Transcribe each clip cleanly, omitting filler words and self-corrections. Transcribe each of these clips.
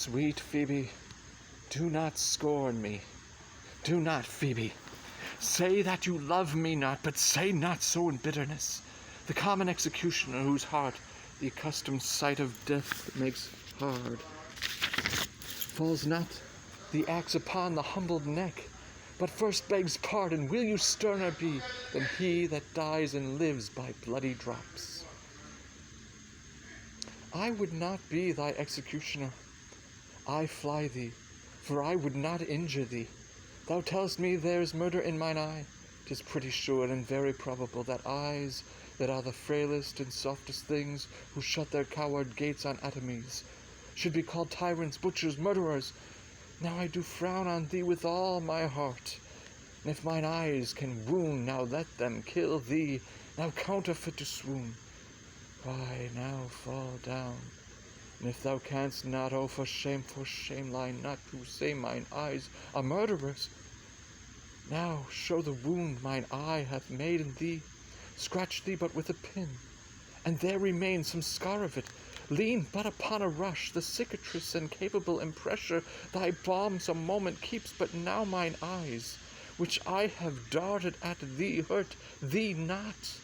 Sweet Phoebe, do not scorn me. Do not, Phoebe. Say that you love me not, but say not so in bitterness. The common executioner whose heart the accustomed sight of death makes hard. Falls not the axe upon the humbled neck, but first begs pardon. Will you sterner be than he that dies and lives by bloody drops? I would not be thy executioner. I fly thee, for I would not injure thee. Thou tell'st me there is murder in mine eye. 'Tis pretty sure and very probable that eyes that are the frailest and softest things, who shut their coward gates on atomies, should be called tyrants, butchers, murderers. Now I do frown on thee with all my heart, and if mine eyes can wound, now let them kill thee, now counterfeit to swoon. Why, now fall down, and if thou canst not, oh, for shame, lie not to say mine eyes are murderers. Now show the wound mine eye hath made in thee, scratch thee but with a pin, and there remains some scar of it. Lean but upon a rush, the cicatrice and capable impressure thy balm some moment keeps, but now mine eyes, which I have darted at thee, hurt thee not.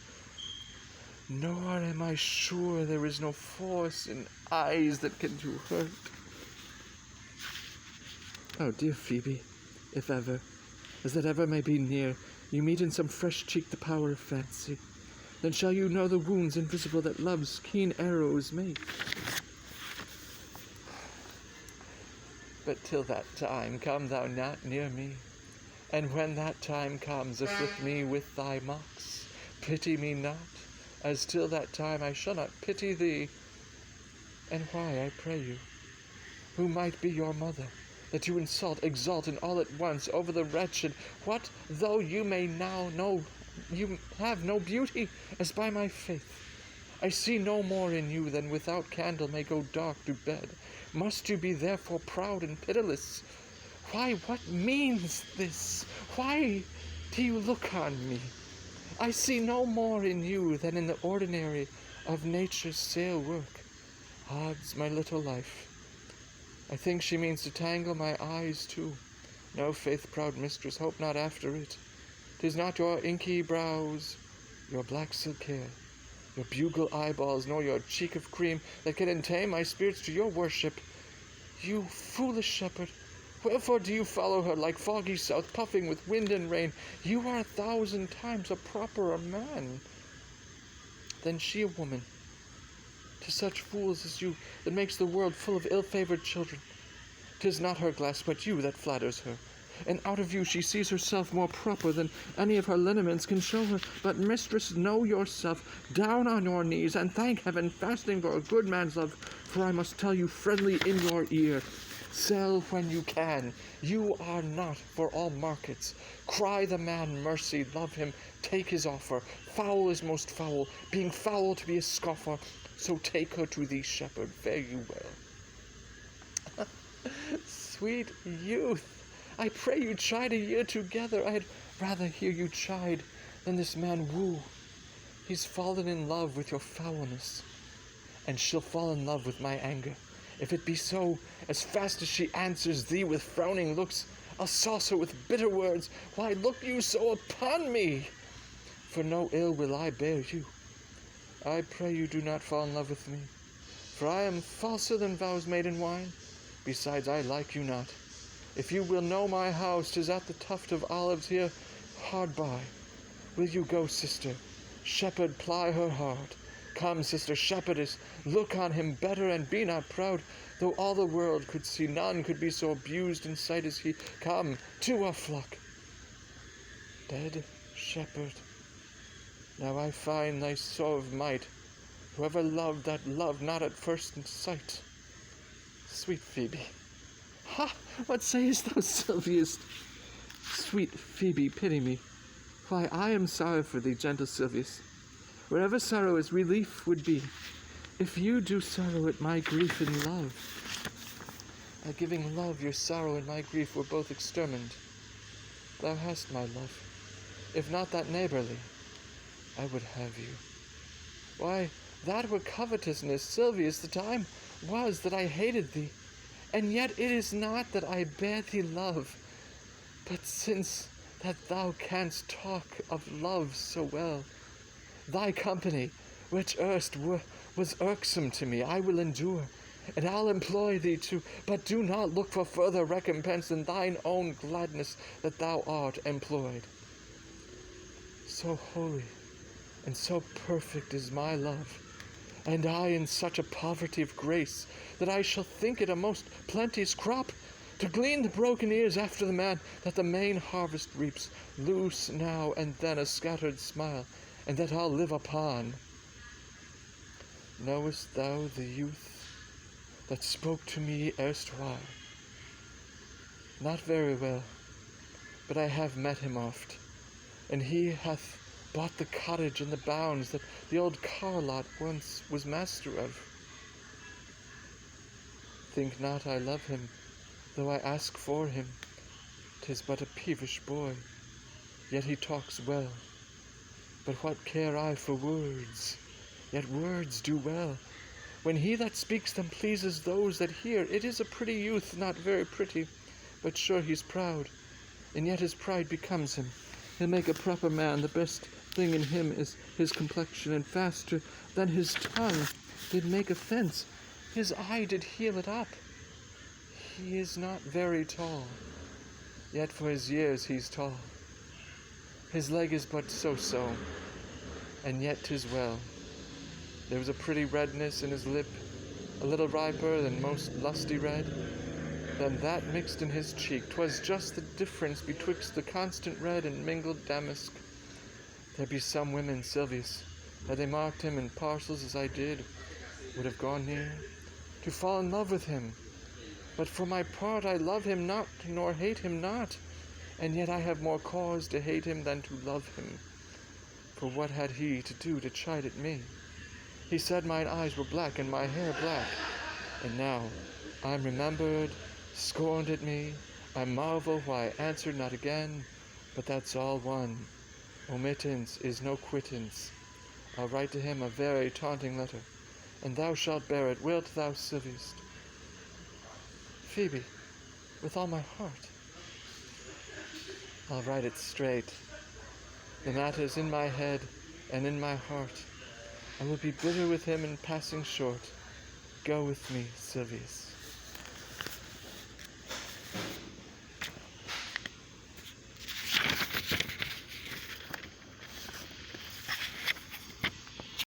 Nor am I sure there is no force in eyes that can do hurt. Oh, dear Phoebe, if ever, as that ever may be near, you meet in some fresh cheek the power of fancy, then shall you know the wounds invisible that love's keen arrows make. But till that time come thou not near me, and when that time comes, afflict me with thy mocks. Pity me not, as till that time I shall not pity thee. And why, I pray you, who might be your mother, that you insult, exult, and all at once over the wretched? What though you may now know you have no beauty, as by my faith I see no more in you than without candle may go dark to bed? Must you be therefore proud and pitiless? Why, what means this? Why do you look on me? I see no more in you than in the ordinary of nature's sail work. Odds my little life, I think she means to tangle my eyes too. No, faith, proud mistress, hope not after it. 'Tis not your inky brows, your black silk hair, your bugle eyeballs, nor your cheek of cream that can entame my spirits to your worship. You foolish shepherd, wherefore do you follow her like foggy south, puffing with wind and rain? You are 1,000 times a properer man than she a woman. 'Tis such fools as you that makes the world full of ill-favored children. 'Tis not her glass, but you, that flatters her, and out of you she sees herself more proper than any of her lineaments can show her. But, mistress, know yourself, down on your knees, and thank heaven, fasting for a good man's love, for I must tell you friendly in your ear, sell when you can. You are not for all markets. Cry the man mercy, love him, take his offer. Foul is most foul, being foul to be a scoffer. So take her to thee, shepherd, fare you well. Sweet youth, I pray you chide a year together. I'd rather hear you chide than this man woo. He's fallen in love with your foulness, and she'll fall in love with my anger. If it be so, as fast as she answers thee with frowning looks, I'll sauce her with bitter words. Why look you so upon me? For no ill will I bear you. I pray you do not fall in love with me, for I am falser than vows made in wine. Besides, I like you not. If you will know my house, 'tis at the tuft of olives here hard by. Will you go, sister? Shepherd, ply her heart. Come, sister shepherdess, look on him better, and be not proud. Though all the world could see, none could be so abused in sight as he. Come, to our flock. Dead shepherd, now I find thy soul of might. Whoever loved that loved not at first sight. Sweet Phoebe. Ha! What sayest thou, Silvius? Sweet Phoebe, pity me. Why, I am sorry for thee, gentle Silvius. Wherever sorrow is, relief would be. If you do sorrow at my grief in love, by giving love your sorrow and my grief were both extermined. Thou hast my love. If not that neighborly, I would have you. Why, that were covetousness, Silvius. The time was that I hated thee, And yet it is not that I bear thee love, but since that thou canst talk of love so well, thy company, which erst was irksome to me, I will endure, and I'll employ thee too, but do not look for further recompense than thine own gladness that thou art employed. So holy and so perfect is my love, and I in such a poverty of grace, that I shall think it a most plenteous crop, to glean the broken ears after the man that the main harvest reaps, loose now and then a scattered smile, and that I'll live upon. Knowest thou the youth that spoke to me erstwhile? Not very well, but I have met him oft, and he hath bought the cottage and the bounds that the old Carlot once was master of. Think not I love him, though I ask for him. 'Tis but a peevish boy, yet he talks well. But what care I for words? Yet words do well. When he that speaks them pleases those that hear, it is a pretty youth, not very pretty, but sure he's proud, and yet his pride becomes him. He'll make a proper man. The best thing in him is his complexion, and faster than his tongue did make offence, his eye did heal it up. He is not very tall, yet for his years he's tall. His leg is but so-so, and yet 'tis well. There was a pretty redness in his lip, a little riper than most lusty red, than that mixed in his cheek. 'Twas just the difference betwixt the constant red and mingled damask. There be some women, Silvius, had they marked him in parcels as I did, would have gone near to fall in love with him. But for my part I love him not, nor hate him not, and yet I have more cause to hate him than to love him. For what had he to do to chide at me? He said mine eyes were black and my hair black, and now I'm remembered, scorned at me. I marvel why I answered not again, but that's all one. Omittance is no quittance. I'll write to him a very taunting letter, and thou shalt bear it, wilt thou, Silvius? Phoebe, with all my heart. I'll write it straight. The matter's in my head and in my heart. I will be bitter with him in passing short. Go with me, Silvius.